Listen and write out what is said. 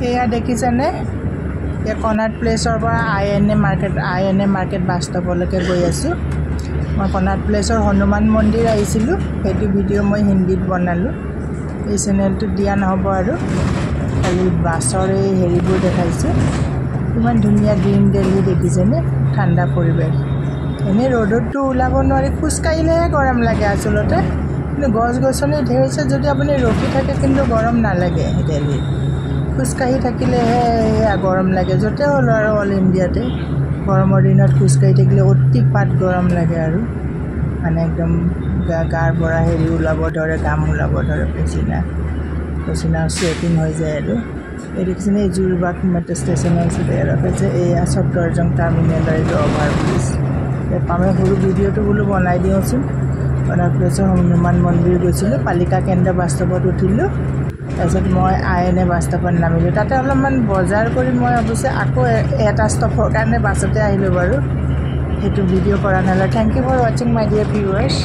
এয়া দেখিছেনে এই কনাট প্লেচৰ পৰা আইএনএ মাৰ্কেট বাছ ষ্টপলৈকে গৈ আছোঁ মই কনাট প্লেচৰ হনুমান মন্দিৰ আহিছিলোঁ সেইটো ভিডিঅ' মই হিন্দীত বনালোঁ এই চেনেলটোত দিয়া নহ'ব আৰু খালি বাছৰ এই হেৰিবোৰ দেখাইছোঁ ইমান ধুনীয়া গ্ৰীণ দিল্লী দেখিছেনে ঠাণ্ডা পৰিৱেশ এনেই ৰ'দততো ওলাব নোৱাৰি খোজকাঢ়িলেহে গৰম লাগে আচলতে কিন্তু গছ গছনি ঢেৰ আছে যদি আপুনি ৰখি থাকে কিন্তু গৰম নালাগে দিল্লীত খোজকাঢ়ি থাকিলেহে গৰম লাগে য'তে হ'ল আৰু অল ইণ্ডিয়াতে গৰমৰ দিনত খোজকাঢ়ি থাকিলে অতিপাত গৰম লাগে আৰু মানে একদম গাৰ পৰা হেৰি ওলাব ধৰে ঘাম ওলাব ধৰে পচিনা চুৱেটিং হৈ যায় আৰু এই দেখিছেনে এই জোৰবাগ মেট্ৰ' ষ্টেচনৰ ওচৰতে ৰখাইছে এয়া চফদৰজং টাৰ্মিনেলৰ এইটো অভাৰ ব্ৰিজ পামে সৰু ভিডিঅ'টো বোলো বনাই দিওঁচোন কনাট প্লেচৰ হনুমান মন্দিৰ গৈছিলোঁ পালিকা কেন্দ্ৰ বাছ ষ্টপত উঠিলোঁ তাৰপিছত মই আইএনএ বাছ ষ্টপত নামিলোঁ তাতে অলপমান বজাৰ কৰি মই অৱশ্যে আকৌ এটা ষ্টপৰ কাৰণে বাছতে আহিলোঁ বাৰু সেইটো ভিডিঅ' কৰা নহ'লে থেংক ইউ ফৰ ৱাচিং মাই ডিয়াৰ ভিউৱাৰ্ছ